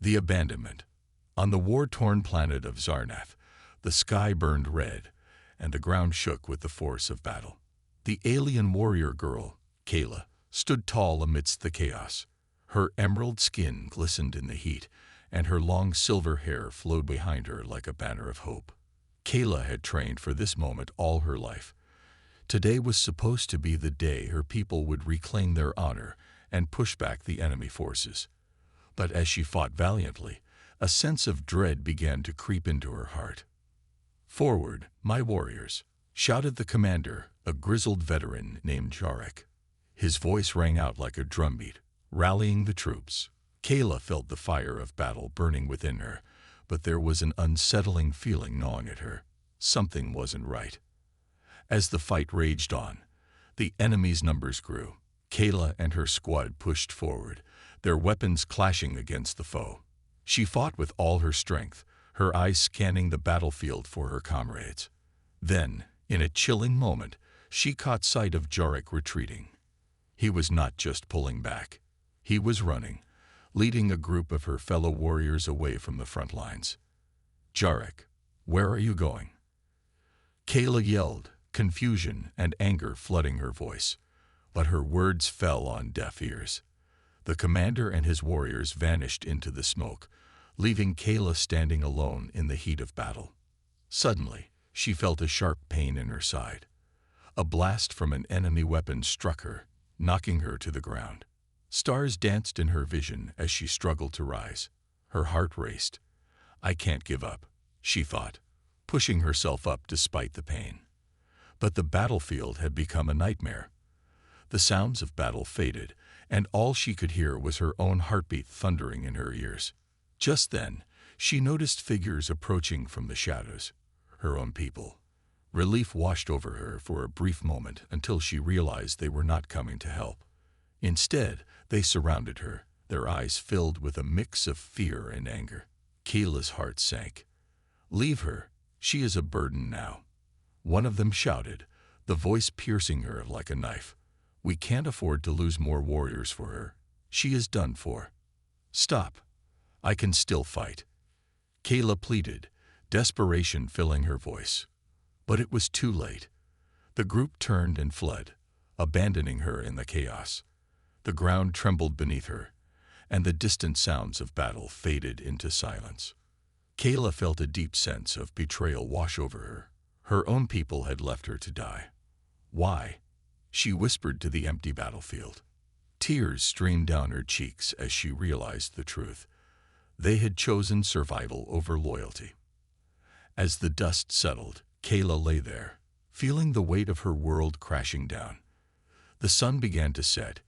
The abandonment. On the war-torn planet of Zarnath, the sky burned red, and the ground shook with the force of battle. The alien warrior girl, Kayla, stood tall amidst the chaos. Her emerald skin glistened in the heat, and her long silver hair flowed behind her like a banner of hope. Kayla had trained for this moment all her life. Today was supposed to be the day her people would reclaim their honor and push back the enemy forces. But as she fought valiantly, a sense of dread began to creep into her heart. "Forward, my warriors!" shouted the commander, a grizzled veteran named Jarek. His voice rang out like a drumbeat, rallying the troops. Kayla felt the fire of battle burning within her, but there was an unsettling feeling gnawing at her. Something wasn't right. As the fight raged on, the enemy's numbers grew. Kayla and her squad pushed forward, their weapons clashing against the foe. She fought with all her strength, her eyes scanning the battlefield for her comrades. Then, in a chilling moment, she caught sight of Jarek retreating. He was not just pulling back. He was running, leading a group of her fellow warriors away from the front lines. "Jarek, where are you going?" Kayla yelled, confusion and anger flooding her voice. But her words fell on deaf ears. The commander and his warriors vanished into the smoke, leaving Kayla standing alone in the heat of battle. Suddenly, she felt a sharp pain in her side. A blast from an enemy weapon struck her, knocking her to the ground. Stars danced in her vision as she struggled to rise. Her heart raced. "I can't give up," she thought, pushing herself up despite the pain. But the battlefield had become a nightmare. The sounds of battle faded, and all she could hear was her own heartbeat thundering in her ears. Just then, she noticed figures approaching from the shadows. Her own people. Relief washed over her for a brief moment until she realized they were not coming to help. Instead, they surrounded her, their eyes filled with a mix of fear and anger. Kayla's heart sank. "Leave her. She is a burden now," one of them shouted, the voice piercing her like a knife. "We can't afford to lose more warriors for her. She is done for." "Stop. I can still fight," Kayla pleaded, desperation filling her voice. But it was too late. The group turned and fled, abandoning her in the chaos. The ground trembled beneath her, and the distant sounds of battle faded into silence. Kayla felt a deep sense of betrayal wash over her. Her own people had left her to die. "Why?" she whispered to the empty battlefield. Tears streamed down her cheeks as she realized the truth. They had chosen survival over loyalty. As the dust settled, Kayla lay there, feeling the weight of her world crashing down. The sun began to set,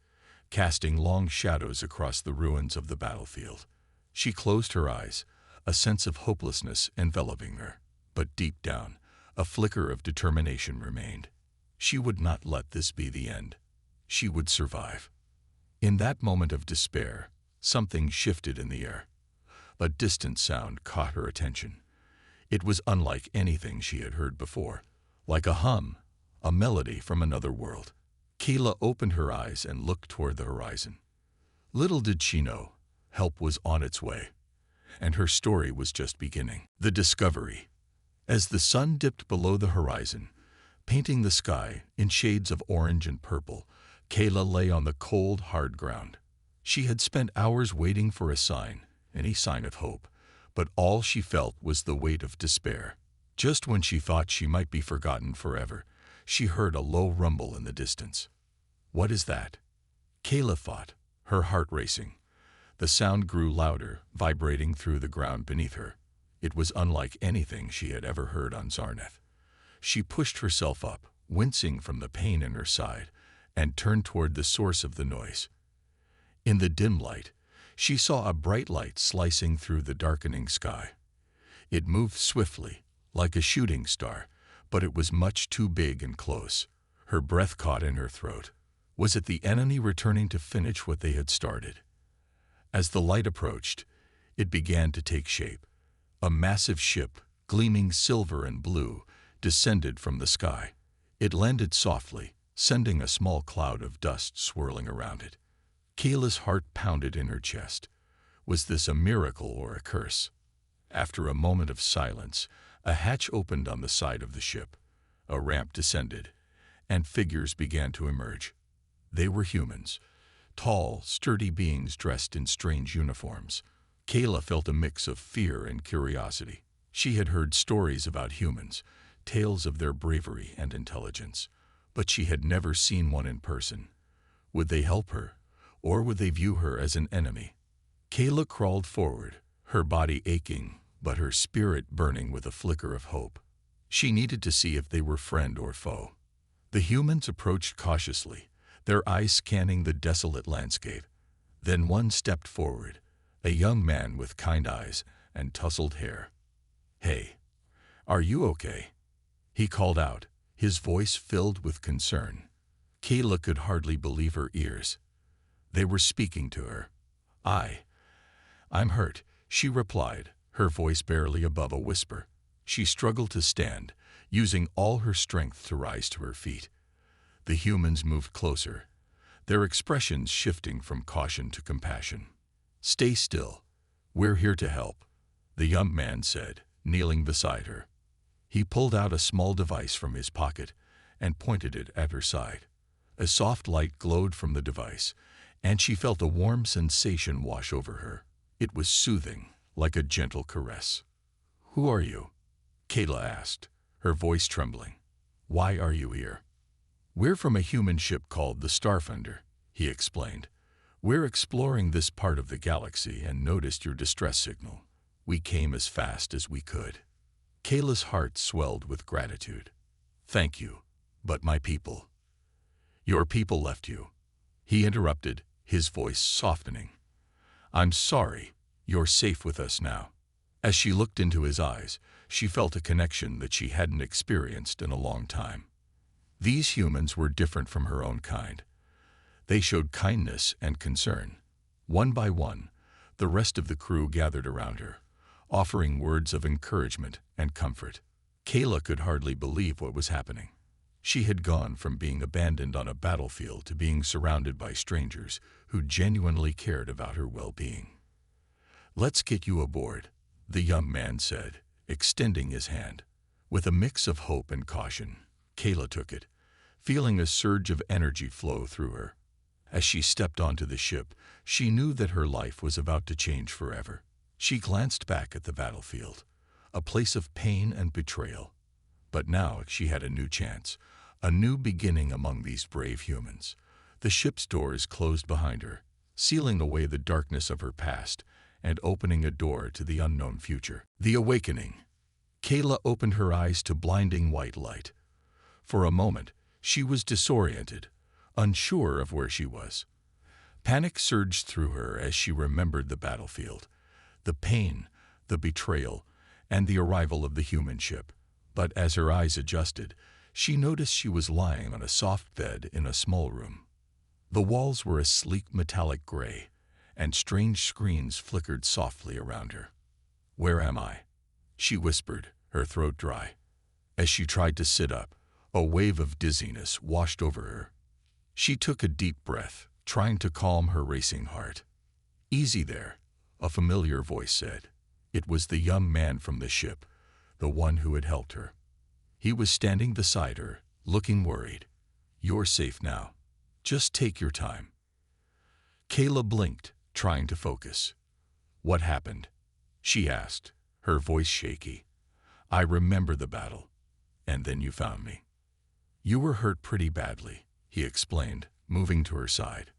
casting long shadows across the ruins of the battlefield. She closed her eyes, a sense of hopelessness enveloping her. But deep down, a flicker of determination remained. She would not let this be the end. She would survive. In that moment of despair, something shifted in the air. A distant sound caught her attention. It was unlike anything she had heard before, like a hum, a melody from another world. Kayla opened her eyes and looked toward the horizon. Little did she know, help was on its way, and her story was just beginning. The discovery. As the sun dipped below the horizon, painting the sky in shades of orange and purple, Kayla lay on the cold, hard ground. She had spent hours waiting for a sign, any sign of hope, but all she felt was the weight of despair. Just when she thought she might be forgotten forever, she heard a low rumble in the distance. "What is that?" Kayla thought, her heart racing. The sound grew louder, vibrating through the ground beneath her. It was unlike anything she had ever heard on Zarnath. She pushed herself up, wincing from the pain in her side, and turned toward the source of the noise. In the dim light, she saw a bright light slicing through the darkening sky. It moved swiftly, like a shooting star, but it was much too big and close. Her breath caught in her throat. Was it the enemy returning to finish what they had started? As the light approached, it began to take shape. A massive ship, gleaming silver and blue, descended from the sky. It landed softly, sending a small cloud of dust swirling around it. Kayla's heart pounded in her chest. Was this a miracle or a curse? After a moment of silence, a hatch opened on the side of the ship. A ramp descended, and figures began to emerge. They were humans, tall, sturdy beings dressed in strange uniforms. Kayla felt a mix of fear and curiosity. She had heard stories about humans, tales of their bravery and intelligence, but she had never seen one in person. Would they help her, or would they view her as an enemy? Kayla crawled forward, her body aching, but her spirit burning with a flicker of hope. She needed to see if they were friend or foe. The humans approached cautiously, their eyes scanning the desolate landscape. Then one stepped forward, a young man with kind eyes and tousled hair. "Hey, are you okay?" he called out, his voice filled with concern. Kayla could hardly believe her ears. They were speaking to her. I'm hurt," she replied, her voice barely above a whisper. She struggled to stand, using all her strength to rise to her feet. The humans moved closer, their expressions shifting from caution to compassion. "Stay still. We're here to help," the young man said, kneeling beside her. He pulled out a small device from his pocket and pointed it at her side. A soft light glowed from the device, and she felt a warm sensation wash over her. It was soothing, like a gentle caress. "Who are you?" Kayla asked, her voice trembling. "Why are you here?" "We're from a human ship called the Starfinder," he explained. "We're exploring this part of the galaxy and noticed your distress signal. We came as fast as we could." Kayla's heart swelled with gratitude. "Thank you, but my people—" "Your people left you," he interrupted, his voice softening. "I'm sorry, you're safe with us now." As she looked into his eyes, she felt a connection that she hadn't experienced in a long time. These humans were different from her own kind. They showed kindness and concern. One by one, the rest of the crew gathered around her, offering words of encouragement and comfort. Kayla could hardly believe what was happening. She had gone from being abandoned on a battlefield to being surrounded by strangers who genuinely cared about her well-being. "Let's get you aboard," the young man said, extending his hand. With a mix of hope and caution, Kayla took it, feeling a surge of energy flow through her. As she stepped onto the ship, she knew that her life was about to change forever. She glanced back at the battlefield, a place of pain and betrayal. But now she had a new chance, a new beginning among these brave humans. The ship's doors closed behind her, sealing away the darkness of her past and opening a door to the unknown future. The awakening. Kayla opened her eyes to blinding white light. For a moment, she was disoriented, unsure of where she was. Panic surged through her as she remembered the battlefield, the pain, the betrayal, and the arrival of the human ship. But as her eyes adjusted, she noticed she was lying on a soft bed in a small room. The walls were a sleek metallic gray, and strange screens flickered softly around her. "Where am I?" she whispered, her throat dry. As she tried to sit up, a wave of dizziness washed over her. She took a deep breath, trying to calm her racing heart. "Easy there," a familiar voice said. It was the young man from the ship, the one who had helped her. He was standing beside her, looking worried. "You're safe now. Just take your time." Kayla blinked, trying to focus. "What happened?" she asked, her voice shaky. "I remember the battle, and then you found me." "You were hurt pretty badly," he explained, moving to her side.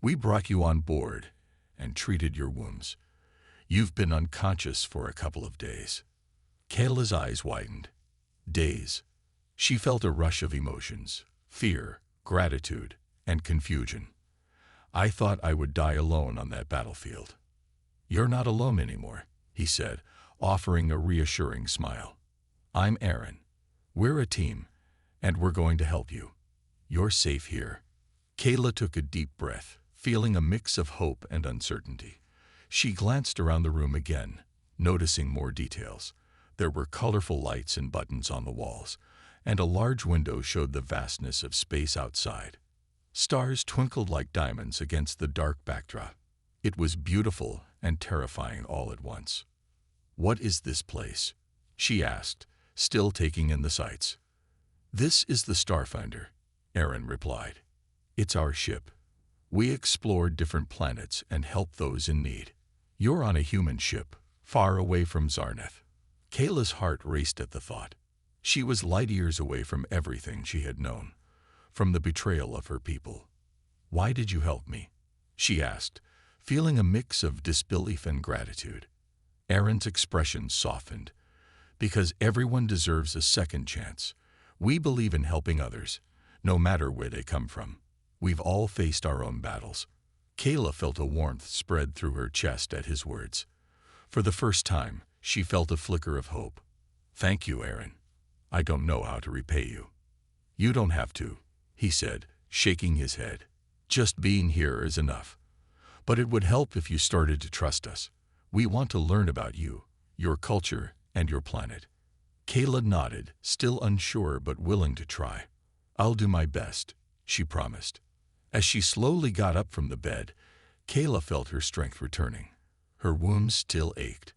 "We brought you on board and treated your wounds. You've been unconscious for a couple of days." Kayla's eyes widened. Days. She felt a rush of emotions, fear, gratitude, and confusion. "I thought I would die alone on that battlefield." "You're not alone anymore," he said, offering a reassuring smile. "I'm Aaron. We're a team, and we're going to help you. You're safe here." Kayla took a deep breath, feeling a mix of hope and uncertainty. She glanced around the room again, noticing more details. There were colorful lights and buttons on the walls, and a large window showed the vastness of space outside. Stars twinkled like diamonds against the dark backdrop. It was beautiful and terrifying all at once. "What is this place?" she asked, still taking in the sights. "This is the Starfinder," Aaron replied. "It's our ship. We explore different planets and help those in need. You're on a human ship, far away from Zarneth." Kayla's heart raced at the thought. She was light years away from everything she had known, from the betrayal of her people. "Why did you help me?" she asked, feeling a mix of disbelief and gratitude. Aaron's expression softened. "Because everyone deserves a second chance. We believe in helping others, no matter where they come from. We've all faced our own battles." Kayla felt a warmth spread through her chest at his words. For the first time, she felt a flicker of hope. "Thank you, Aaron. I don't know how to repay you." "You don't have to," he said, shaking his head. "Just being here is enough. But it would help if you started to trust us. We want to learn about you, your culture, and your planet." Kayla nodded, still unsure but willing to try. "I'll do my best," she promised. As she slowly got up from the bed, Kayla felt her strength returning. Her wounds still ached,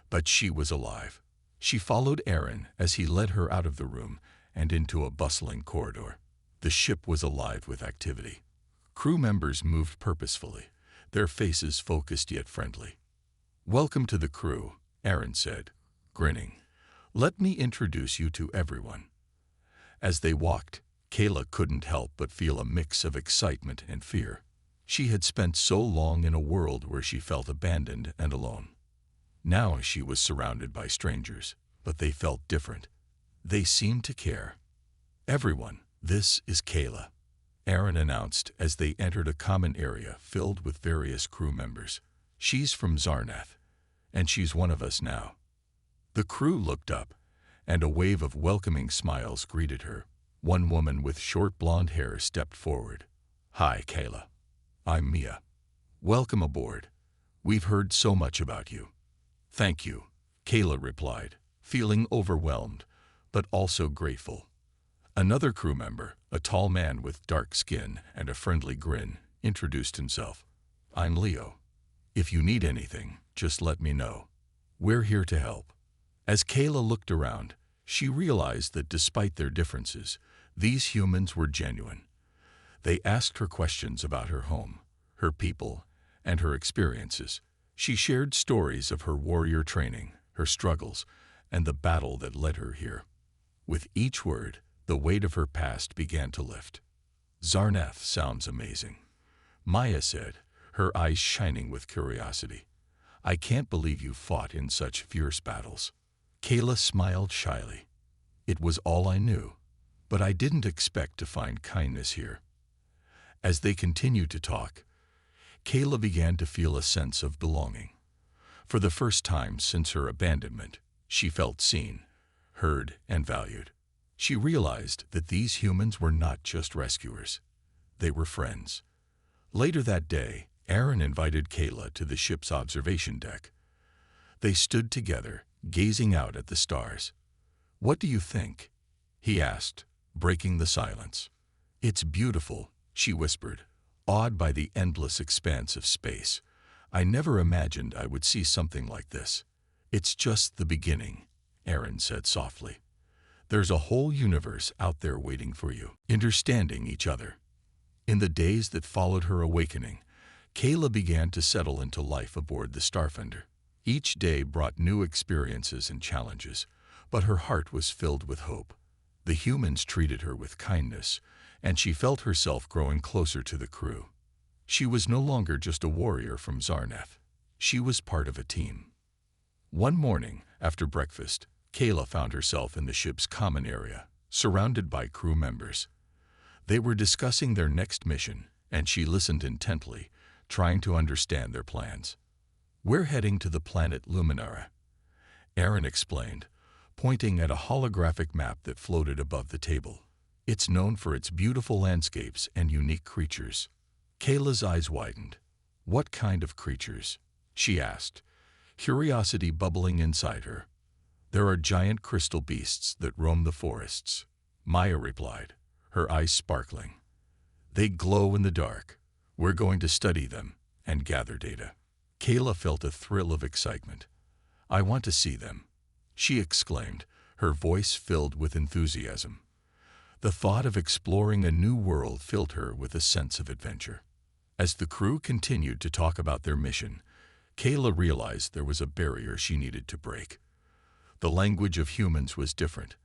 but she was alive. She followed Aaron as he led her out of the room and into a bustling corridor. The ship was alive with activity. Crew members moved purposefully, their faces focused yet friendly. "Welcome to the crew," Aaron said, grinning. "Let me introduce you to everyone." As they walked, Kayla couldn't help but feel a mix of excitement and fear. She had spent so long in a world where she felt abandoned and alone. Now she was surrounded by strangers, but they felt different. They seemed to care. "Everyone, this is Kayla," Aaron announced as they entered a common area filled with various crew members. "She's from Zarneth, and she's one of us now." The crew looked up, and a wave of welcoming smiles greeted her. One woman with short blonde hair stepped forward. "Hi, Kayla. I'm Mia. Welcome aboard. We've heard so much about you." "Thank you," Kayla replied, feeling overwhelmed, but also grateful. Another crew member, a tall man with dark skin and a friendly grin, introduced himself. "I'm Leo. If you need anything, just let me know. We're here to help." As Kayla looked around, she realized that despite their differences, these humans were genuine. They asked her questions about her home, her people, and her experiences. She shared stories of her warrior training, her struggles, and the battle that led her here. With each word, the weight of her past began to lift. "Zarneth sounds amazing," Maya said, her eyes shining with curiosity. "I can't believe you fought in such fierce battles." Kayla smiled shyly. "It was all I knew, but I didn't expect to find kindness here." As they continued to talk, Kayla began to feel a sense of belonging. For the first time since her abandonment, she felt seen, heard, and valued. She realized that these humans were not just rescuers. They were friends. Later that day, Aaron invited Kayla to the ship's observation deck. They stood together, gazing out at the stars. "What do you think?" he asked, breaking the silence. "It's beautiful," she whispered, awed by the endless expanse of space. "I never imagined I would see something like this." "It's just the beginning," Aaron said softly. "There's a whole universe out there waiting for you." Understanding each other. In the days that followed her awakening, Kayla began to settle into life aboard the Starfinder. Each day brought new experiences and challenges, but her heart was filled with hope. The humans treated her with kindness, and she felt herself growing closer to the crew. She was no longer just a warrior from Zarneth. She was part of a team. One morning, after breakfast, Kayla found herself in the ship's common area, surrounded by crew members. They were discussing their next mission, and she listened intently, trying to understand their plans. "We're heading to the planet Luminara," Aaron explained, pointing at a holographic map that floated above the table. "It's known for its beautiful landscapes and unique creatures." Kayla's eyes widened. "What kind of creatures?" she asked, curiosity bubbling inside her. "There are giant crystal beasts that roam the forests," Maya replied, her eyes sparkling. "They glow in the dark. We're going to study them and gather data." Kayla felt a thrill of excitement. "I want to see them," she exclaimed, her voice filled with enthusiasm. The thought of exploring a new world filled her with a sense of adventure. As the crew continued to talk about their mission, Kayla realized there was a barrier she needed to break. The language of humans was different,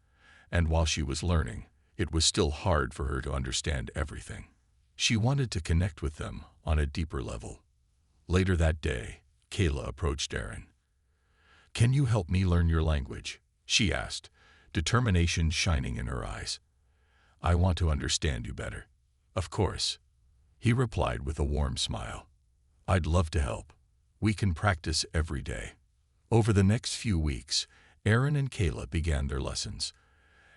and while she was learning, it was still hard for her to understand everything. She wanted to connect with them on a deeper level. Later that day, Kayla approached Aaron. "Can you help me learn your language?" she asked, determination shining in her eyes. "I want to understand you better." "Of course," he replied with a warm smile. "I'd love to help. We can practice every day." Over the next few weeks, Aaron and Kayla began their lessons.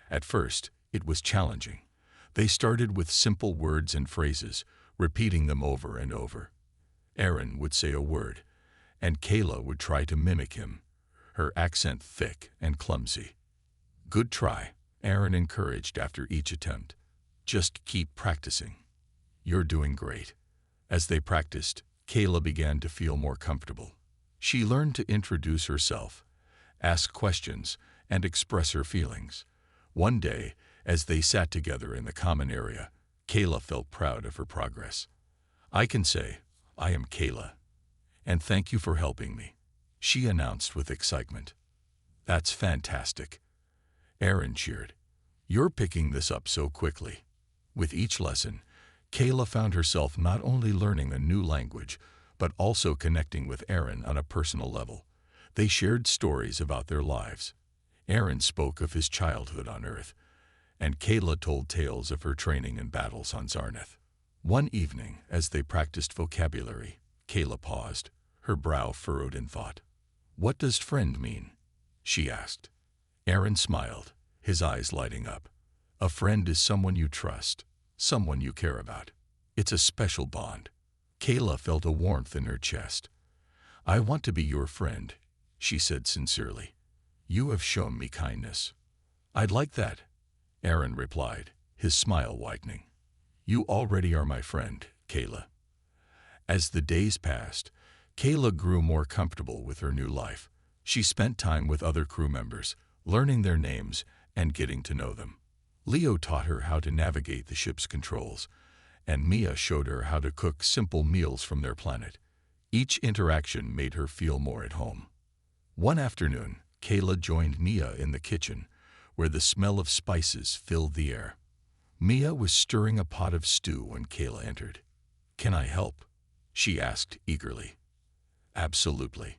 At first, it was challenging. They started with simple words and phrases, repeating them over and over. Aaron would say a word, and Kayla would try to mimic him, her accent thick and clumsy. "Good try," Aaron encouraged after each attempt. "Just keep practicing. You're doing great." As they practiced, Kayla began to feel more comfortable. She learned to introduce herself, ask questions, and express her feelings. One day, as they sat together in the common area, Kayla felt proud of her progress. "I can say, 'I am Kayla, and thank you for helping me,'" she announced with excitement. "That's fantastic," Aaron cheered. "You're picking this up so quickly." With each lesson, Kayla found herself not only learning a new language, but also connecting with Aaron on a personal level. They shared stories about their lives. Aaron spoke of his childhood on Earth, and Kayla told tales of her training and battles on Zarnath. One evening, as they practiced vocabulary, Kayla paused, her brow furrowed in thought. "What does friend mean?" she asked. Aaron smiled, his eyes lighting up. "A friend is someone you trust, someone you care about. It's a special bond." Kayla felt a warmth in her chest. "I want to be your friend," she said sincerely. "You have shown me kindness." "I'd like that," Aaron replied, his smile widening. "You already are my friend, Kayla." As the days passed, Kayla grew more comfortable with her new life. She spent time with other crew members, learning their names and getting to know them. Leo taught her how to navigate the ship's controls, and Mia showed her how to cook simple meals from their planet. Each interaction made her feel more at home. One afternoon, Kayla joined Mia in the kitchen, where the smell of spices filled the air. Mia was stirring a pot of stew when Kayla entered. "Can I help?" she asked eagerly. "Absolutely,"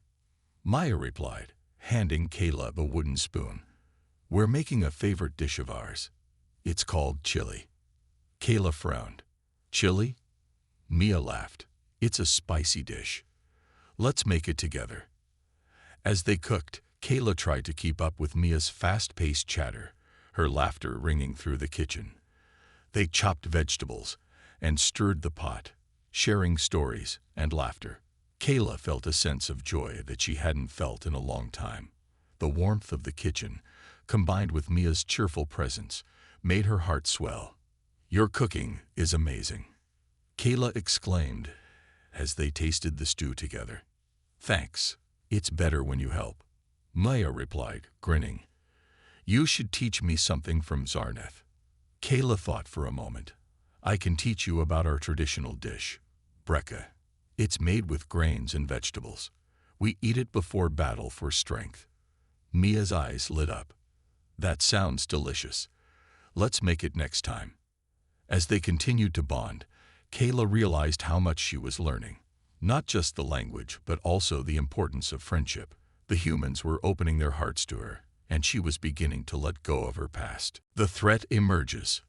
Maya replied, handing Kayla a wooden spoon. "We're making a favorite dish of ours. It's called chili." Kayla frowned. "Chili?" Mia laughed. "It's a spicy dish. Let's make it together." As they cooked, Kayla tried to keep up with Mia's fast-paced chatter, her laughter ringing through the kitchen. They chopped vegetables and stirred the pot, sharing stories and laughter. Kayla felt a sense of joy that she hadn't felt in a long time. The warmth of the kitchen, combined with Mia's cheerful presence, made her heart swell. "Your cooking is amazing," Kayla exclaimed as they tasted the stew together. "Thanks. It's better when you help," Maya replied, grinning. "You should teach me something from Zarnath." Kayla thought for a moment. "I can teach you about our traditional dish, breka. It's made with grains and vegetables. We eat it before battle for strength." Mia's eyes lit up. "That sounds delicious. Let's make it next time." As they continued to bond, Kayla realized how much she was learning. Not just the language, but also the importance of friendship. The humans were opening their hearts to her, and she was beginning to let go of her past. The threat emerges.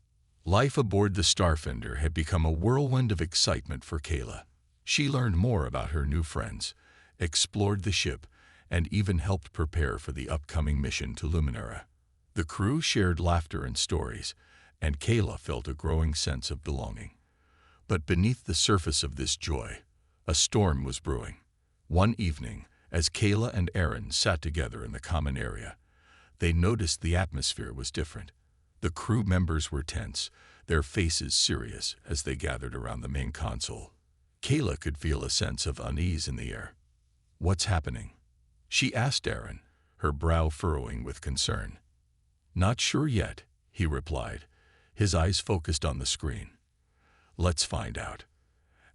Life aboard the Starfinder had become a whirlwind of excitement for Kayla. She learned more about her new friends, explored the ship, and even helped prepare for the upcoming mission to Luminara. The crew shared laughter and stories, and Kayla felt a growing sense of belonging. But beneath the surface of this joy, a storm was brewing. One evening, as Kayla and Aaron sat together in the common area, they noticed the atmosphere was different. The crew members were tense, their faces serious as they gathered around the main console. Kayla could feel a sense of unease in the air. What's happening? She asked Aaron, her brow furrowing with concern. Not sure yet, he replied, his eyes focused on the screen. Let's find out.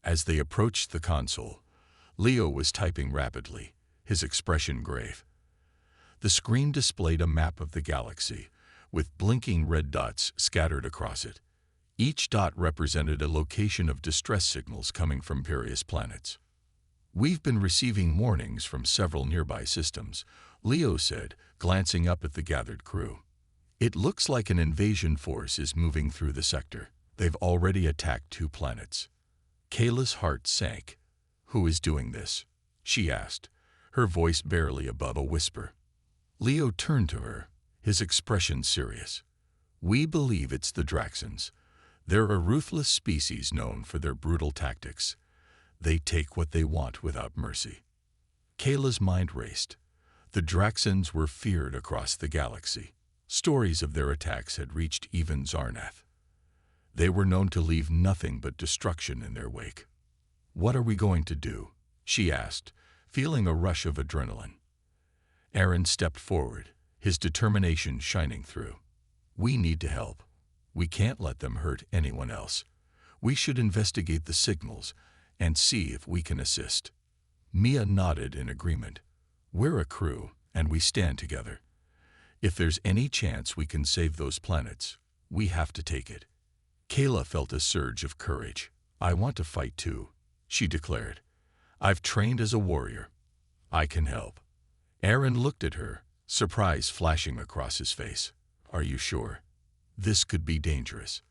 As they approached the console, Leo was typing rapidly, his expression grave. The screen displayed a map of the galaxy, with blinking red dots scattered across it. Each dot represented a location of distress signals coming from various planets. We've been receiving warnings from several nearby systems, Leo said, glancing up at the gathered crew. It looks like an invasion force is moving through the sector. They've already attacked 2 planets. Kayla's heart sank. Who is doing this? She asked, her voice barely above a whisper. Leo turned to her, his expression serious. We believe it's the Draxans. They're a ruthless species known for their brutal tactics. They take what they want without mercy. Kayla's mind raced. The Draxans were feared across the galaxy. Stories of their attacks had reached even Zarnath. They were known to leave nothing but destruction in their wake. What are we going to do? She asked, feeling a rush of adrenaline. Aaron stepped forward, his determination shining through. We need to help. We can't let them hurt anyone else. We should investigate the signals and see if we can assist. Mia nodded in agreement. We're a crew, and we stand together. If there's any chance we can save those planets, we have to take it. Kayla felt a surge of courage. I want to fight too, she declared. I've trained as a warrior. I can help. Aaron looked at her, surprise flashing across his face. Are you sure? This could be dangerous.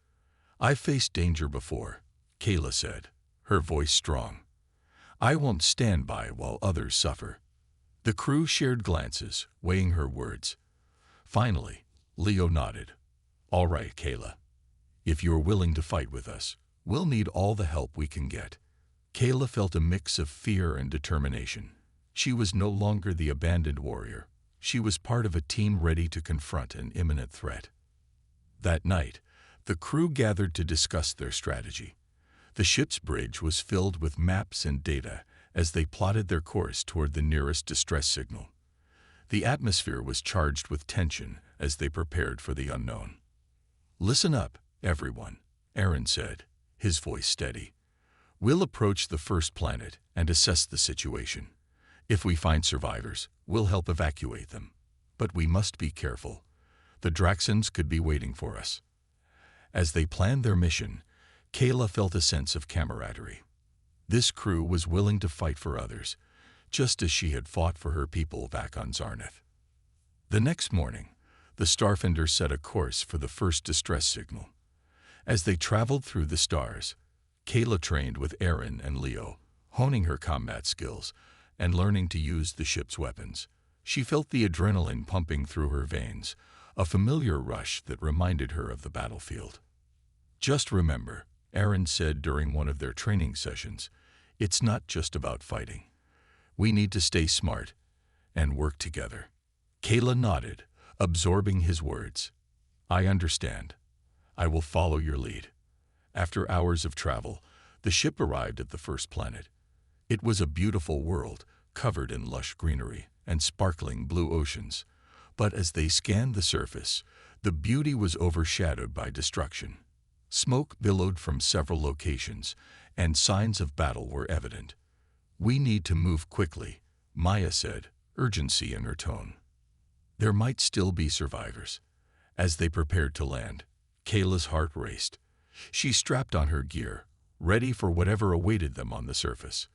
I've faced danger before, Kayla said, her voice strong. I won't stand by while others suffer. The crew shared glances, weighing her words. Finally, Leo nodded. All right, Kayla. If you're willing to fight with us, we'll need all the help we can get. Kayla felt a mix of fear and determination. She was no longer the abandoned warrior. She was part of a team ready to confront an imminent threat. That night, the crew gathered to discuss their strategy. The ship's bridge was filled with maps and data as they plotted their course toward the nearest distress signal. The atmosphere was charged with tension as they prepared for the unknown. Listen up, everyone, Aaron said, his voice steady. We'll approach the first planet and assess the situation. If we find survivors, we'll help evacuate them. But we must be careful. The Draxans could be waiting for us. As they planned their mission, Kayla felt a sense of camaraderie. This crew was willing to fight for others, just as she had fought for her people back on Zarnath. The next morning, the Starfinder set a course for the first distress signal. As they traveled through the stars, Kayla trained with Aaron and Leo, honing her combat skills and learning to use the ship's weapons. She felt the adrenaline pumping through her veins, a familiar rush that reminded her of the battlefield. Just remember, Aaron said during one of their training sessions, it's not just about fighting. We need to stay smart and work together. Kayla nodded, absorbing his words. I understand. I will follow your lead. After hours of travel, the ship arrived at the first planet. It was a beautiful world, covered in lush greenery and sparkling blue oceans. But as they scanned the surface, the beauty was overshadowed by destruction. Smoke billowed from several locations, and signs of battle were evident. We need to move quickly, Maya said, urgency in her tone. There might still be survivors. As they prepared to land, Kayla's heart raced. She strapped on her gear, ready for whatever awaited them on the surface.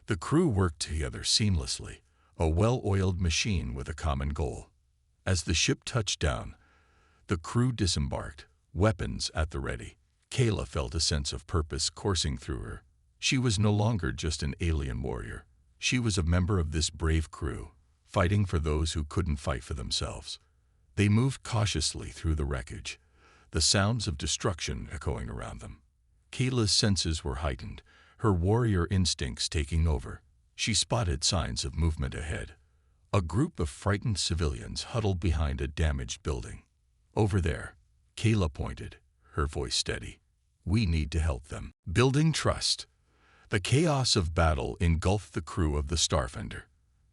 The crew worked together seamlessly, a well-oiled machine with a common goal. As the ship touched down, the crew disembarked, weapons at the ready. Kayla felt a sense of purpose coursing through her. She was no longer just an alien warrior. She was a member of this brave crew, fighting for those who couldn't fight for themselves. They moved cautiously through the wreckage, the sounds of destruction echoing around them. Kayla's senses were heightened, her warrior instincts taking over. She spotted signs of movement ahead. A group of frightened civilians huddled behind a damaged building. Over there, Kayla pointed, her voice steady. We need to help them. Building trust. The chaos of battle engulfed the crew of the Starfinder.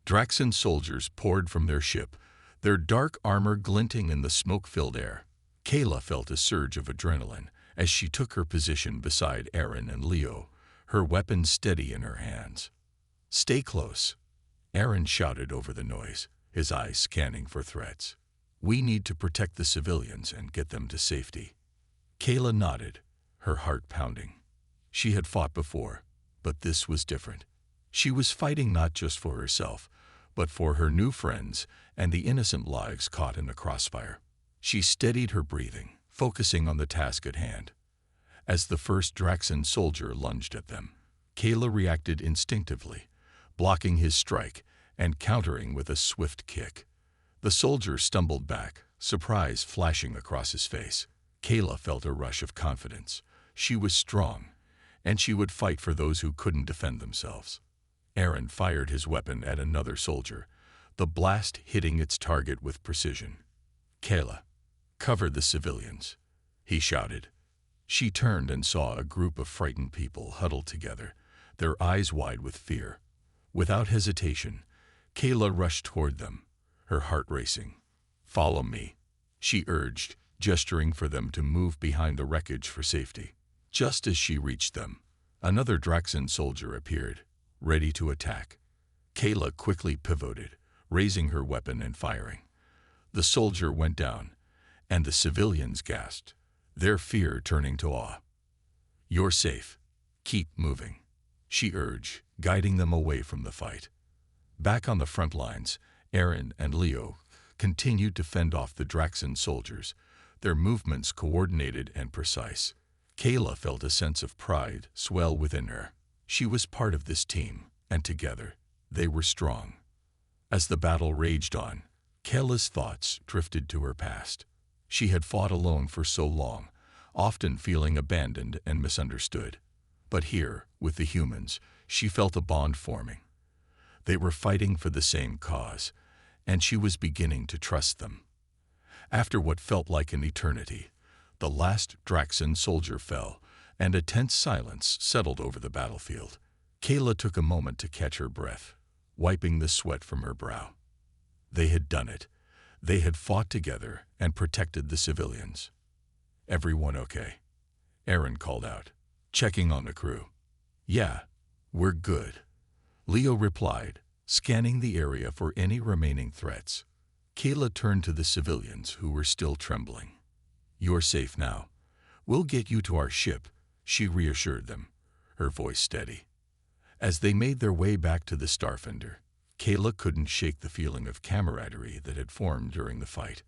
Draxan soldiers poured from their ship, their dark armor glinting in the smoke-filled air. Kayla felt a surge of adrenaline as she took her position beside Aaron and Leo, her weapon steady in her hands. "Stay close," Aaron shouted over the noise, his eyes scanning for threats. "We need to protect the civilians and get them to safety." Kayla nodded, her heart pounding. She had fought before, but this was different. She was fighting not just for herself, but for her new friends and the innocent lives caught in the crossfire. She steadied her breathing, focusing on the task at hand. As the first Draxan soldier lunged at them, Kayla reacted instinctively, blocking his strike and countering with a swift kick. The soldier stumbled back, surprise flashing across his face. Kayla felt a rush of confidence. She was strong, and she would fight for those who couldn't defend themselves. Aaron fired his weapon at another soldier, the blast hitting its target with precision. "Kayla, cover the civilians," he shouted. She turned and saw a group of frightened people huddled together, their eyes wide with fear. Without hesitation, Kayla rushed toward them, her heart racing. "Follow me," she urged, gesturing for them to move behind the wreckage for safety. Just as she reached them, another Draxan soldier appeared, ready to attack. Kayla quickly pivoted, raising her weapon and firing. The soldier went down, and the civilians gasped, their fear turning to awe. "You're safe. Keep moving," she urged, guiding them away from the fight. Back on the front lines, Aaron and Leo continued to fend off the Draxan soldiers, their movements coordinated and precise. Kayla felt a sense of pride swell within her. She was part of this team, and together, they were strong. As the battle raged on, Kayla's thoughts drifted to her past. She had fought alone for so long, often feeling abandoned and misunderstood. But here, with the humans, she felt a bond forming. They were fighting for the same cause, and she was beginning to trust them. After what felt like an eternity, the last Draxan soldier fell, and a tense silence settled over the battlefield. Kayla took a moment to catch her breath, wiping the sweat from her brow. They had done it. They had fought together and protected the civilians. "Everyone okay?" Aaron called out, checking on the crew. "Yeah, we're good," Leo replied, scanning the area for any remaining threats. Kayla turned to the civilians who were still trembling. "You're safe now. We'll get you to our ship," she reassured them, her voice steady. As they made their way back to the Starfinder, Kayla couldn't shake the feeling of camaraderie that had formed during the fight.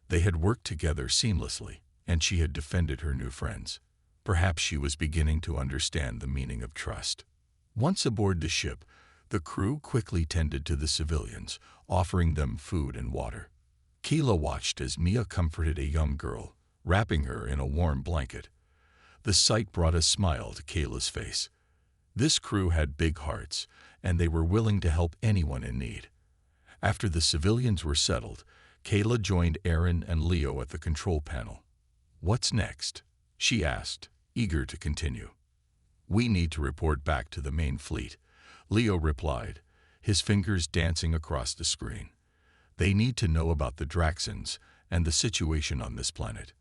They had worked together seamlessly, and she had defended her new friends. Perhaps she was beginning to understand the meaning of trust. Once aboard the ship, the crew quickly tended to the civilians, offering them food and water. Kayla watched as Mia comforted a young girl, wrapping her in a warm blanket. The sight brought a smile to Kayla's face. This crew had big hearts, and they were willing to help anyone in need. After the civilians were settled, Kayla joined Aaron and Leo at the control panel. "What's next?" she asked, eager to continue. "We need to report back to the main fleet," Leo replied, his fingers dancing across the screen. "They need to know about the Draxans and the situation on this planet."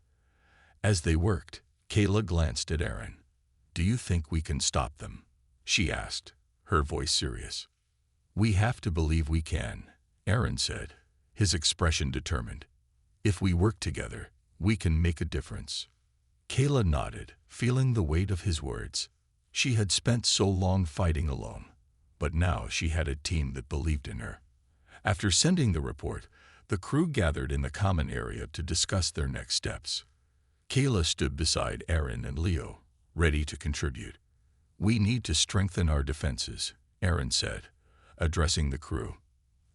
As they worked, Kayla glanced at Aaron. "Do you think we can stop them?" she asked, her voice serious. "We have to believe we can," Aaron said, his expression determined. "If we work together, we can make a difference." Kayla nodded, feeling the weight of his words. She had spent so long fighting alone, but now she had a team that believed in her. After sending the report, the crew gathered in the common area to discuss their next steps. Kayla stood beside Aaron and Leo, ready to contribute. "We need to strengthen our defenses," Aaron said, addressing the crew.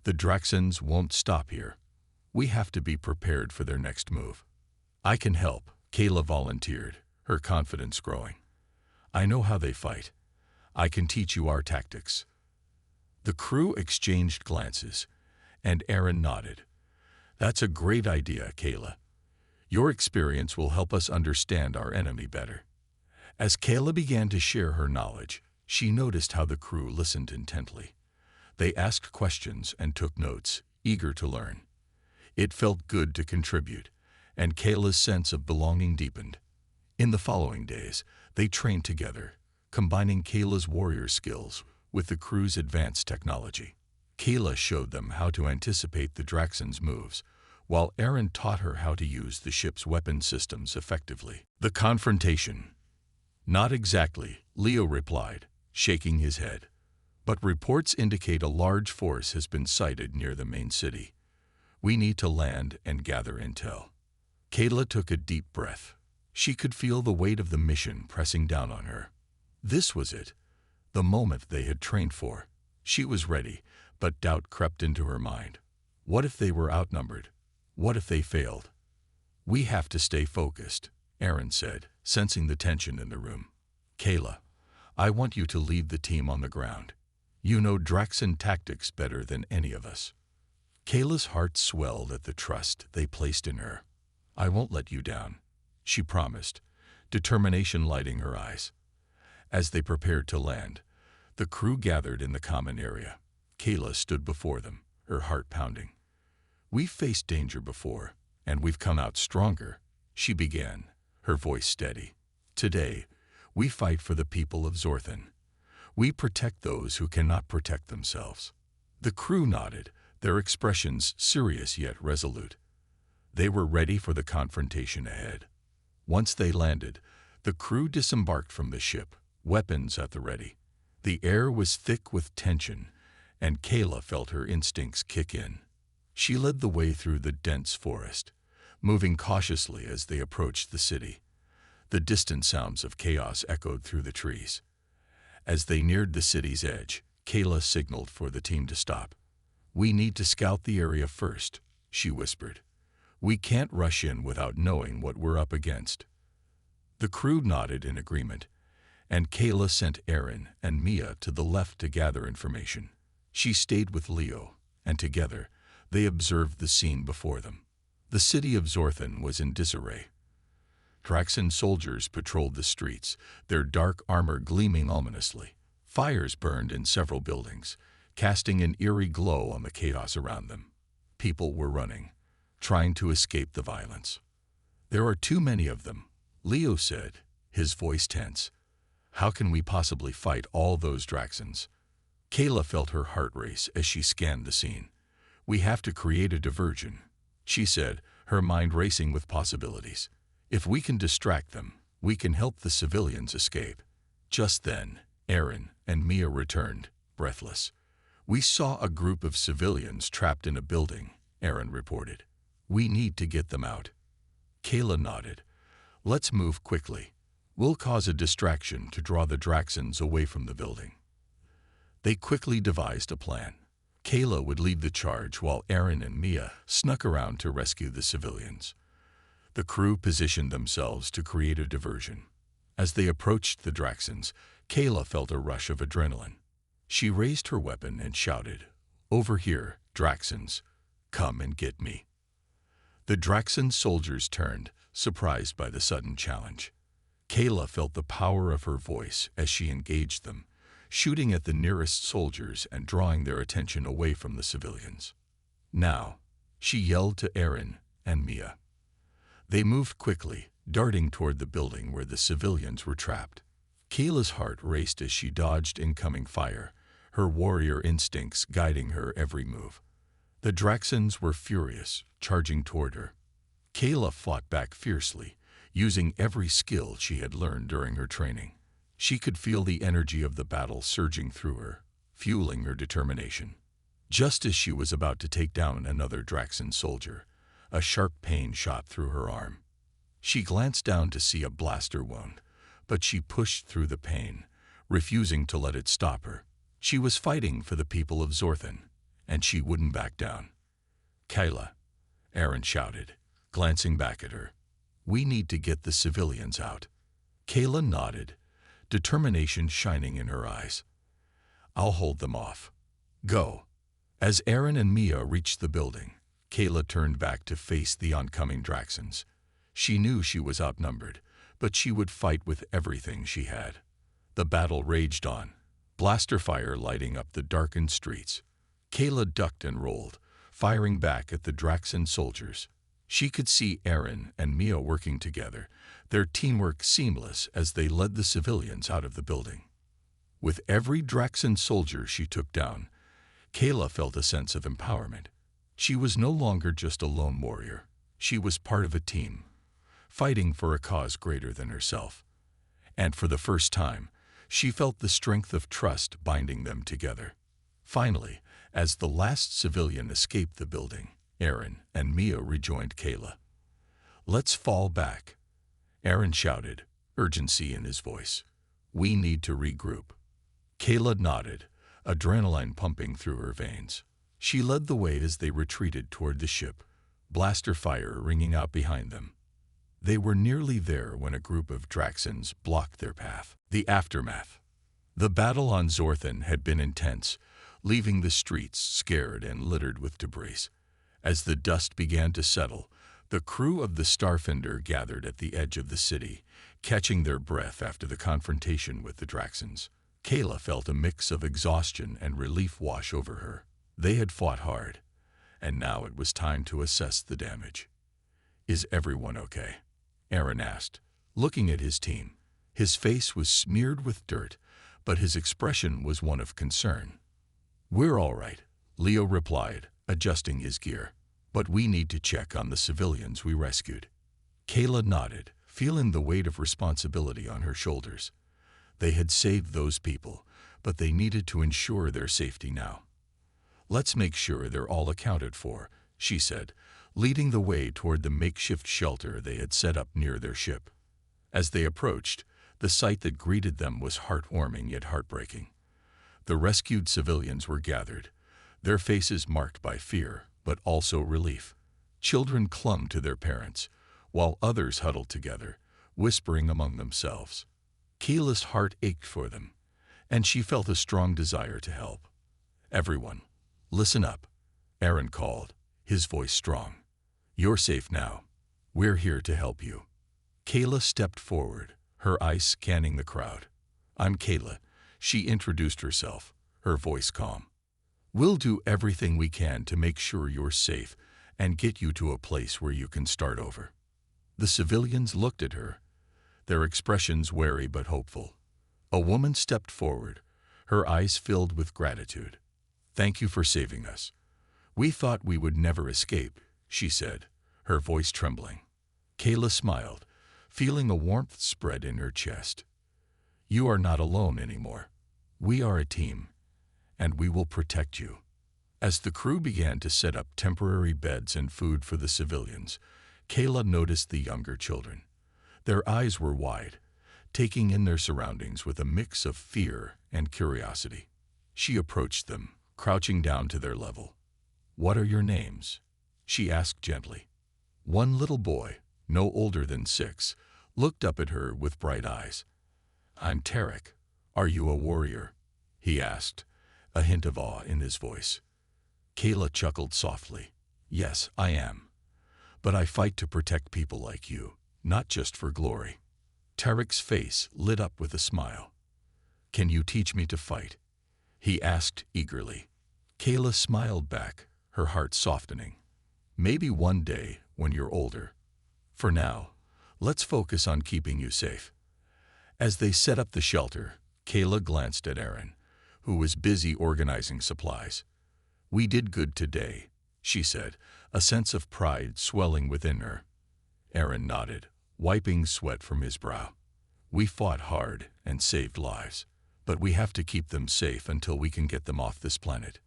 "The Draxans won't stop here. We have to be prepared for their next move." "I can help," Kayla volunteered, her confidence growing. "I know how they fight. I can teach you our tactics." The crew exchanged glances, and Aaron nodded. "That's a great idea, Kayla. Your experience will help us understand our enemy better." As Kayla began to share her knowledge, She noticed how the crew listened intently. They asked questions and took notes, eager to learn. It felt good to contribute, and Kayla's sense of belonging deepened. In the following days, they trained together, combining Kayla's warrior skills with the crew's advanced technology. Kayla showed them how to anticipate the Draxons' moves, while Aaron taught her how to use the ship's weapon systems effectively. The confrontation. Not exactly, Leo replied, shaking his head. But reports indicate a large force has been sighted near the main city. We need to land and gather intel. Kayla took a deep breath. She could feel the weight of the mission pressing down on her. This was it, the moment they had trained for. She was ready, but doubt crept into her mind. What if they were outnumbered? What if they failed? We have to stay focused, Aaron said, sensing the tension in the room. Kayla, I want you to lead the team on the ground. You know Draxon tactics better than any of us. Kayla's heart swelled at the trust they placed in her. I won't let you down, she promised, determination lighting her eyes. As they prepared to land, the crew gathered in the common area. Kayla stood before them, her heart pounding. We've faced danger before, and we've come out stronger, she began, her voice steady. Today, we fight for the people of Zorthan. We protect those who cannot protect themselves. The crew nodded, their expressions serious yet resolute. They were ready for the confrontation ahead. Once they landed, the crew disembarked from the ship, weapons at the ready. The air was thick with tension, and Kayla felt her instincts kick in. She led the way through the dense forest, moving cautiously as they approached the city. The distant sounds of chaos echoed through the trees. As they neared the city's edge, Kayla signaled for the team to stop. We need to scout the area first, she whispered. We can't rush in without knowing what we're up against. The crew nodded in agreement, and Kayla sent Aaron and Mia to the left to gather information. She stayed with Leo, and together, they observed the scene before them. The city of Zorthan was in disarray. Draxon soldiers patrolled the streets, their dark armor gleaming ominously. Fires burned in several buildings, casting an eerie glow on the chaos around them. People were running, trying to escape the violence. There are too many of them, Leo said, his voice tense. How can we possibly fight all those Draxons? Kayla felt her heart race as she scanned the scene. We have to create a diversion, she said, her mind racing with possibilities. If we can distract them, we can help the civilians escape. Just then, Aaron and Mia returned, breathless. We saw a group of civilians trapped in a building, Aaron reported. We need to get them out. Kayla nodded. Let's move quickly. We'll cause a distraction to draw the Draxons away from the building. They quickly devised a plan. Kayla would lead the charge while Aaron and Mia snuck around to rescue the civilians. The crew positioned themselves to create a diversion. As they approached the Draxons, Kayla felt a rush of adrenaline. She raised her weapon and shouted, "Over here, Draxons, come and get me." The Draxon soldiers turned, surprised by the sudden challenge. Kayla felt the power of her voice as she engaged them, shooting at the nearest soldiers and drawing their attention away from the civilians. Now, she yelled to Aaron and Mia. They moved quickly, darting toward the building where the civilians were trapped. Kayla's heart raced as she dodged incoming fire, her warrior instincts guiding her every move. The Draxons were furious, charging toward her. Kayla fought back fiercely, using every skill she had learned during her training. She could feel the energy of the battle surging through her, fueling her determination. Just as she was about to take down another Draxon soldier, a sharp pain shot through her arm. She glanced down to see a blaster wound, but she pushed through the pain, refusing to let it stop her. She was fighting for the people of Zorthan, and she wouldn't back down. "Kayla," Aaron shouted, glancing back at her. "We need to get the civilians out." Kayla nodded, determination shining in her eyes. "I'll hold them off. Go." As Aaron and Mia reached the building, Kayla turned back to face the oncoming Draxons. She knew she was outnumbered, but she would fight with everything she had. The battle raged on, blaster fire lighting up the darkened streets. Kayla ducked and rolled, firing back at the Draxan soldiers. She could see Aaron and Mia working together, their teamwork seamless as they led the civilians out of the building. With every Draxan soldier she took down, Kayla felt a sense of empowerment. She was no longer just a lone warrior. She was part of a team, fighting for a cause greater than herself. And for the first time, she felt the strength of trust binding them together. Finally, as the last civilian escaped the building, Aaron and Mia rejoined Kayla. "Let's fall back," Aaron shouted, urgency in his voice. "We need to regroup." Kayla nodded, adrenaline pumping through her veins. She led the way as they retreated toward the ship, blaster fire ringing out behind them. They were nearly there when a group of Draxans blocked their path. The aftermath. The battle on Zorthan had been intense, leaving the streets scared and littered with debris. As the dust began to settle, the crew of the Starfinder gathered at the edge of the city, catching their breath after the confrontation with the Draxans. Kayla felt a mix of exhaustion and relief wash over her. They had fought hard, and now it was time to assess the damage. "Is everyone okay?" Aaron asked, looking at his team. His face was smeared with dirt, but his expression was one of concern. "We're all right," Leo replied, adjusting his gear. "But we need to check on the civilians we rescued." Kayla nodded, feeling the weight of responsibility on her shoulders. They had saved those people, but they needed to ensure their safety now. "Let's make sure they're all accounted for," she said, leading the way toward the makeshift shelter they had set up near their ship. As they approached, the sight that greeted them was heartwarming yet heartbreaking. The rescued civilians were gathered, their faces marked by fear, but also relief. Children clung to their parents, while others huddled together, whispering among themselves. Kayla's heart ached for them, and she felt a strong desire to help. "Everyone, listen up," Aaron called, his voice strong. "You're safe now. We're here to help you." Kayla stepped forward, her eyes scanning the crowd. "I'm Kayla," she introduced herself, her voice calm. "We'll do everything we can to make sure you're safe and get you to a place where you can start over." The civilians looked at her, their expressions wary but hopeful. A woman stepped forward, her eyes filled with gratitude. "Thank you for saving us. We thought we would never escape," she said, her voice trembling. Kayla smiled, feeling a warmth spread in her chest. "You are not alone anymore. We are a team, and we will protect you." As the crew began to set up temporary beds and food for the civilians, Kayla noticed the younger children. Their eyes were wide, taking in their surroundings with a mix of fear and curiosity. She approached them, crouching down to their level. "What are your names?" she asked gently. One little boy, no older than 6, looked up at her with bright eyes. "I'm Tarek. Are you a warrior?" he asked, a hint of awe in his voice. Kayla chuckled softly. "Yes, I am. But I fight to protect people like you, not just for glory." Tarek's face lit up with a smile. "Can you teach me to fight?" he asked eagerly. Kayla smiled back, her heart softening. "Maybe one day when you're older. For now, let's focus on keeping you safe." As they set up the shelter, Kayla glanced at Aaron, who was busy organizing supplies. "We did good today," she said, a sense of pride swelling within her. Aaron nodded, wiping sweat from his brow. "We fought hard and saved lives, but we have to keep them safe until we can get them off this planet."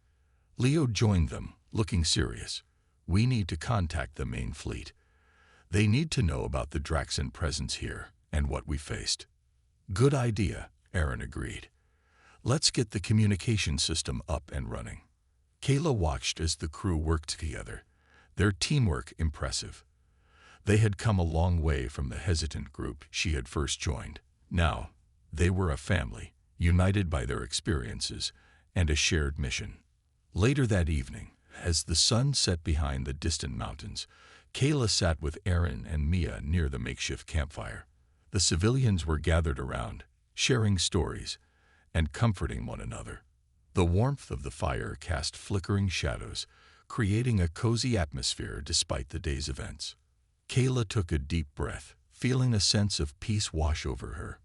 Leo joined them, looking serious. "We need to contact the main fleet. They need to know about the Draxan presence here and what we faced." "Good idea," Aaron agreed. "Let's get the communication system up and running." Kayla watched as the crew worked together, their teamwork impressive. They had come a long way from the hesitant group she had first joined. Now, they were a family, united by their experiences and a shared mission. Later that evening, as the sun set behind the distant mountains, Kayla sat with Aaron and Mia near the makeshift campfire. The civilians were gathered around, sharing stories, and comforting one another. The warmth of the fire cast flickering shadows, creating a cozy atmosphere despite the day's events. Kayla took a deep breath, feeling a sense of peace wash over her.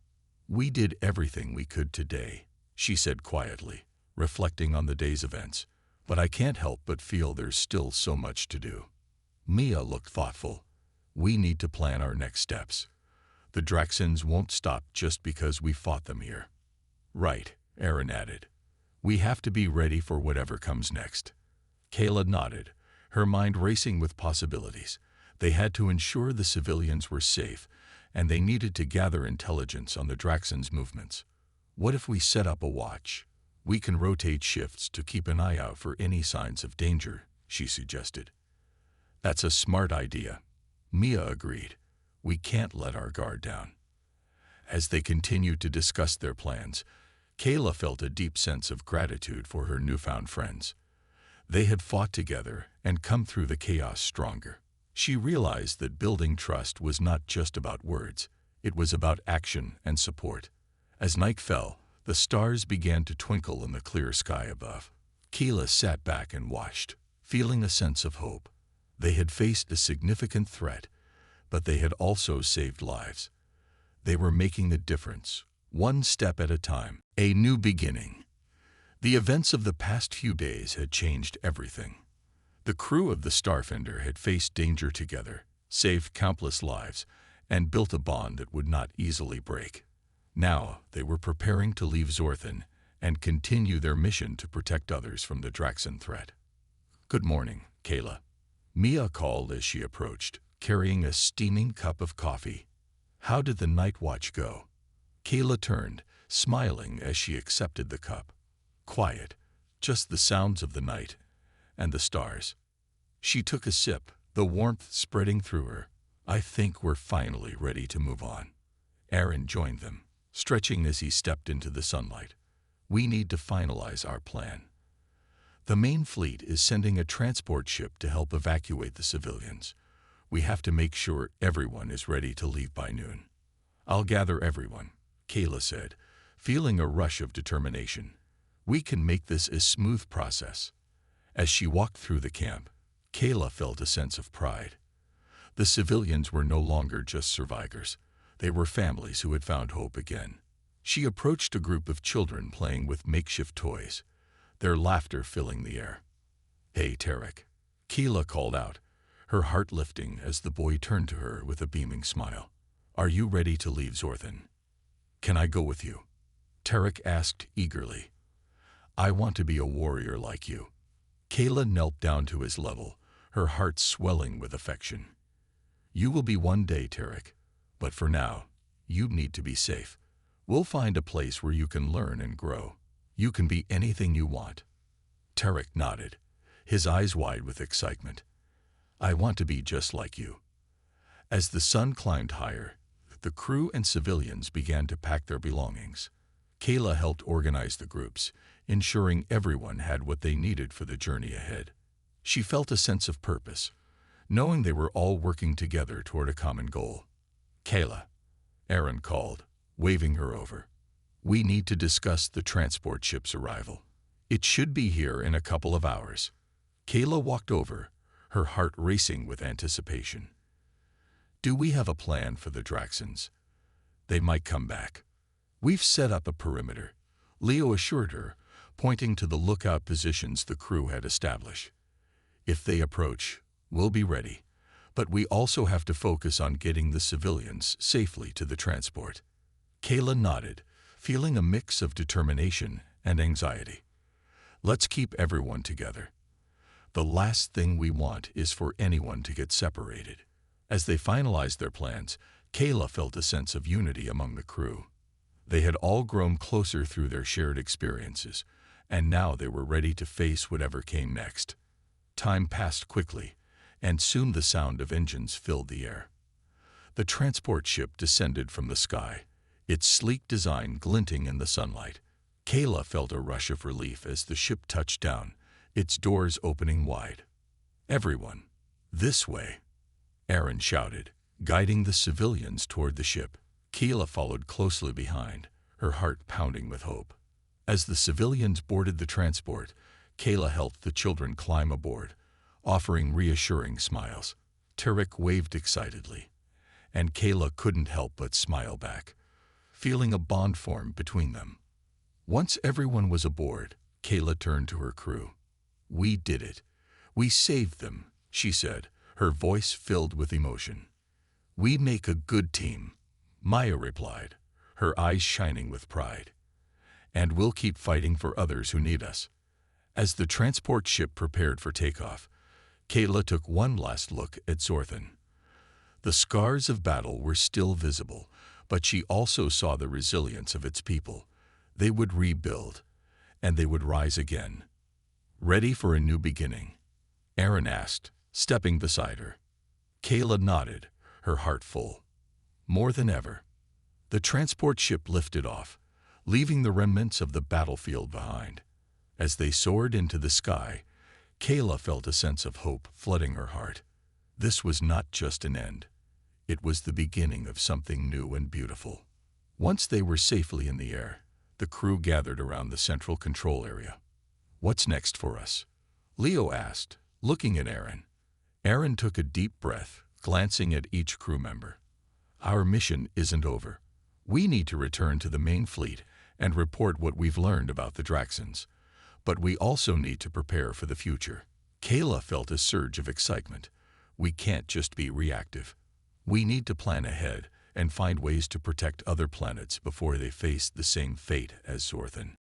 "We did everything we could today," she said quietly, reflecting on the day's events, "but I can't help but feel there's still so much to do." Mia looked thoughtful. "We need to plan our next steps. The Draxons won't stop just because we fought them here." "Right," Aaron added. "We have to be ready for whatever comes next." Kayla nodded, her mind racing with possibilities. They had to ensure the civilians were safe, and they needed to gather intelligence on the Draxons' movements. "What if we set up a watch? We can rotate shifts to keep an eye out for any signs of danger," she suggested. "That's a smart idea," Mia agreed. "We can't let our guard down." As they continued to discuss their plans, Kayla felt a deep sense of gratitude for her newfound friends. They had fought together and come through the chaos stronger. She realized that building trust was not just about words, it was about action and support. As night fell, the stars began to twinkle in the clear sky above. Kayla sat back and watched, feeling a sense of hope. They had faced a significant threat, but they had also saved lives. They were making a difference, one step at a time, a new beginning. The events of the past few days had changed everything. The crew of the Starfinder had faced danger together, saved countless lives, and built a bond that would not easily break. Now they were preparing to leave Zorthan and continue their mission to protect others from the Draxon threat. "Good morning, Kayla," Mia called as she approached, carrying a steaming cup of coffee. "How did the night watch go?" Kayla turned, smiling as she accepted the cup. "Quiet, just the sounds of the night and the stars." She took a sip, the warmth spreading through her. "I think we're finally ready to move on." Aaron joined them, stretching as he stepped into the sunlight. "We need to finalize our plan. The main fleet is sending a transport ship to help evacuate the civilians. We have to make sure everyone is ready to leave by noon." "I'll gather everyone," Kayla said, feeling a rush of determination. "We can make this a smooth process." As she walked through the camp, Kayla felt a sense of pride. The civilians were no longer just survivors. They were families who had found hope again. She approached a group of children playing with makeshift toys, their laughter filling the air. "Hey, Tarek," Kayla called out, her heart lifting as the boy turned to her with a beaming smile. "Are you ready to leave Zorthan?" "Can I go with you?" Tarek asked eagerly. "I want to be a warrior like you." Kayla knelt down to his level, her heart swelling with affection. "You will be one day, Tarek, but for now, you need to be safe. We'll find a place where you can learn and grow. You can be anything you want." Tarek nodded, his eyes wide with excitement. "I want to be just like you." As the sun climbed higher, the crew and civilians began to pack their belongings. Kayla helped organize the groups, ensuring everyone had what they needed for the journey ahead. She felt a sense of purpose, knowing they were all working together toward a common goal. "Kayla," Aaron called, waving her over. "We need to discuss the transport ship's arrival. It should be here in a couple of hours." Kayla walked over, her heart racing with anticipation. "Do we have a plan for the Draxons? They might come back." "We've set up a perimeter," Leo assured her, pointing to the lookout positions the crew had established. "If they approach, we'll be ready, but we also have to focus on getting the civilians safely to the transport." Kayla nodded, feeling a mix of determination and anxiety. "Let's keep everyone together. The last thing we want is for anyone to get separated." As they finalized their plans, Kayla felt a sense of unity among the crew. They had all grown closer through their shared experiences, and now they were ready to face whatever came next. Time passed quickly, and soon the sound of engines filled the air. The transport ship descended from the sky, its sleek design glinting in the sunlight. Kayla felt a rush of relief as the ship touched down, its doors opening wide. "Everyone, this way," Aaron shouted, guiding the civilians toward the ship. Kayla followed closely behind, her heart pounding with hope. As the civilians boarded the transport, Kayla helped the children climb aboard, offering reassuring smiles. Tarek waved excitedly, and Kayla couldn't help but smile back, feeling a bond form between them. Once everyone was aboard, Kayla turned to her crew. "We did it. We saved them," she said, her voice filled with emotion. "We make a good team," Maya replied, her eyes shining with pride. "And we'll keep fighting for others who need us." As the transport ship prepared for takeoff, Kayla took one last look at Zorthan. The scars of battle were still visible, but she also saw the resilience of its people. They would rebuild, and they would rise again. "Ready for a new beginning?" Aaron asked, stepping beside her. Kayla nodded, her heart full. More than ever. The transport ship lifted off, leaving the remnants of the battlefield behind. As they soared into the sky, Kayla felt a sense of hope flooding her heart. This was not just an end. It was the beginning of something new and beautiful. Once they were safely in the air, the crew gathered around the central control area. "What's next for us?" Leo asked, looking at Aaron. Aaron took a deep breath, glancing at each crew member. "Our mission isn't over. We need to return to the main fleet and report what we've learned about the Draxons. But we also need to prepare for the future." Kayla felt a surge of excitement. "We can't just be reactive. We need to plan ahead and find ways to protect other planets before they face the same fate as Zorthan."